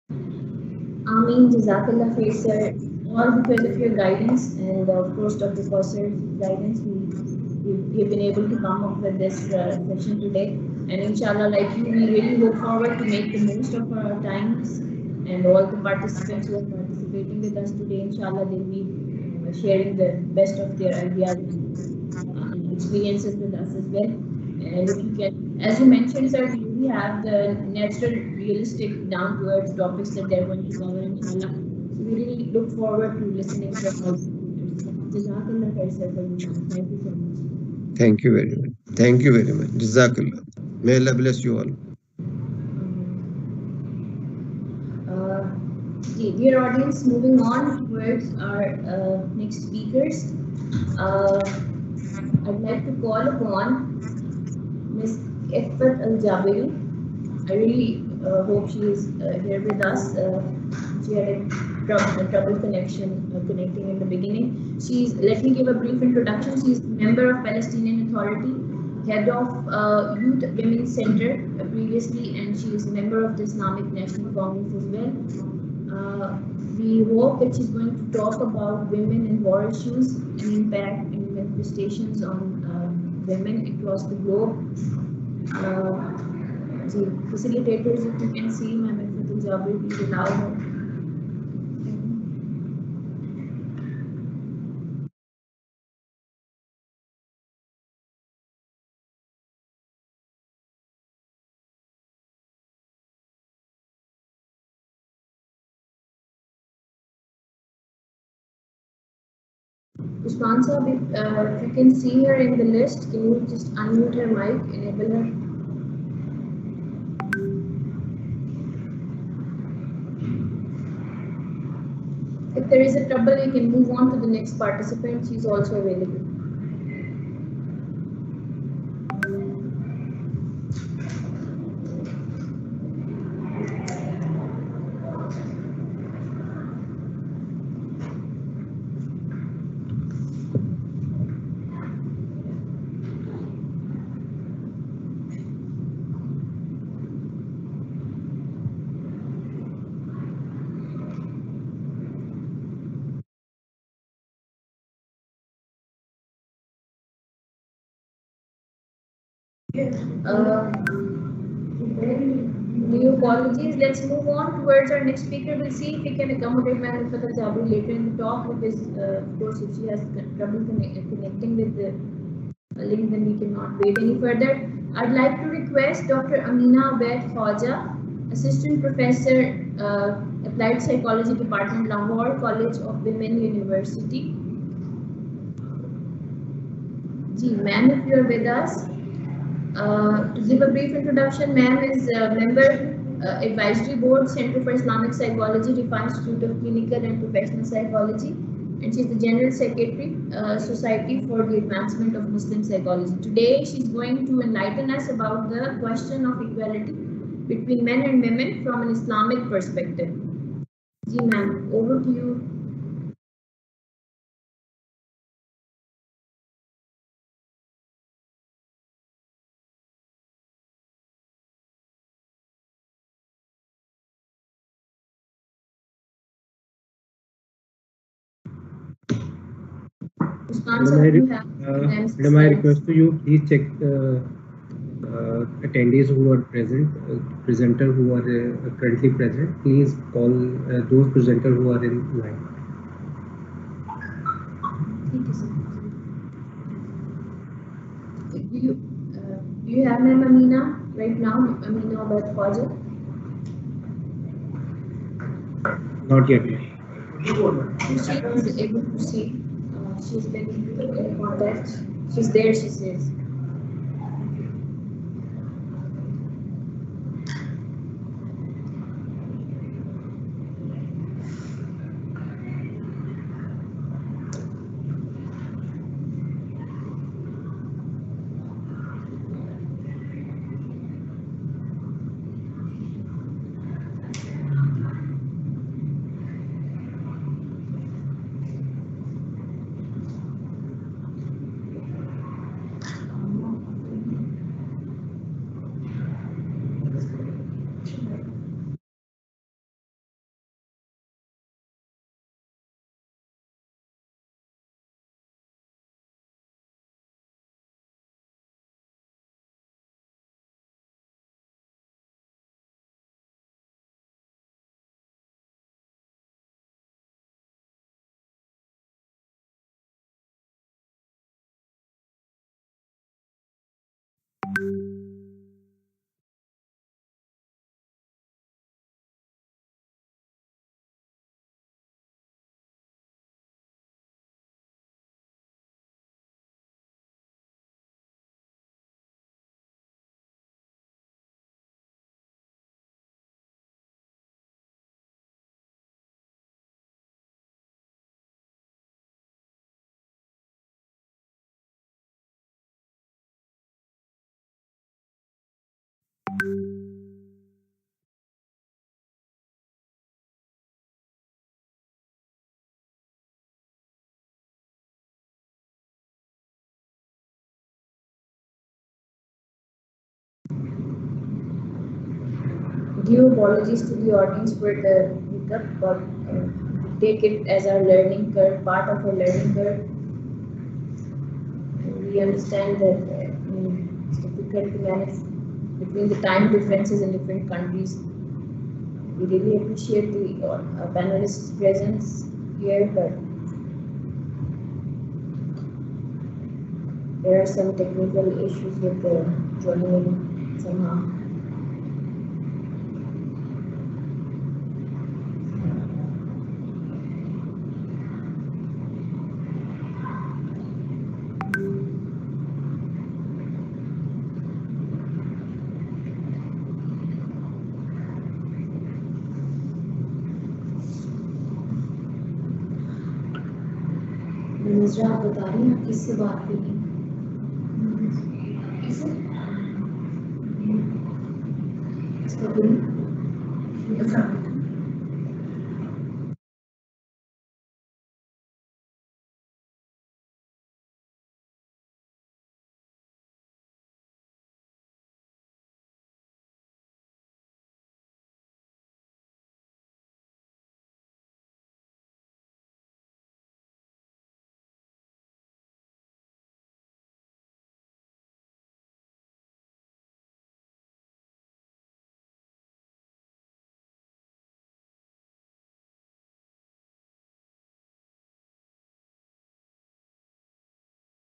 Ameen, Jazakallah khair, sir. All because of your guidance and of course Dr. Kausar's guidance, we've been able to come up with this session today. And inshallah, like you, we really look forward to make the most of our times, and all the participants who are participating with us today, inshallah, they'll be sharing the best of their ideas and experiences with us as well. And if you can, as you mentioned, sir, we really have the natural, realistic, down-to-earth topics that they're going to cover, inshallah. So we really look forward to listening to all. Jazakallah khair, sir, for your time. Thank you so much. Thank you very much. Thank you very much. Jazakallah. May Allah bless you all. Dear audience, moving on towards our next speakers, I'd like to call upon Ms. Ifat Al-Jabiri. I really hope she is here with us. She had a trouble connecting in the beginning. Let me give a brief introduction. She is a member of Palestinian Authority, head of Youth Women's Center previously, and she is a member of the Islamic National Congress as well. We hope that she's going to talk about women and war issues and impact and manifestations on women across the globe. The facilitators, if you can see, Ma'am Ifat Al-Jabiri, please allow her. Usman sir, if you can see her in the list, can you just unmute her mic, enable her? If there is a trouble, you can move on to the next participant. She's also available. New apologies. Let's move on towards our next speaker. We'll see if we can accommodate Ma'am Ifat Al-Jabiri later in the talk, because of course if she has trouble connecting with the link, then we cannot wait any further. I'd like to request Dr. Amina Abed Khwaja, Assistant Professor, Applied Psychology Department, Lahore College of Women University. Ma'am, if you are with us. To give a brief introduction, ma'am is a member Advisory Board, Center for Islamic Psychology, Rifa Institute of Clinical and Professional Psychology, and she's the General Secretary, Society for the Advancement of Muslim Psychology. Today, she's going to enlighten us about the question of equality between men and women from an Islamic perspective. Ji ma'am, over to you. Madam, I request to you, please check attendees who are present, presenter who are currently present. Please call those presenters who are in line. Do you have Ma'am Amina right now? Amina about Khwaja? Not yet. She is able to see. She's been in contact. She's there, she says. Give apologies to the audience for the hiccup, but take it as our learning curve, part of our learning curve. And we understand that it's difficult to manage between the time differences in different countries. We really appreciate the panelists' presence here, but there are some technical issues with the joining somehow. नजरा आप बता रही हैं आप किससे बात कर रही हैं?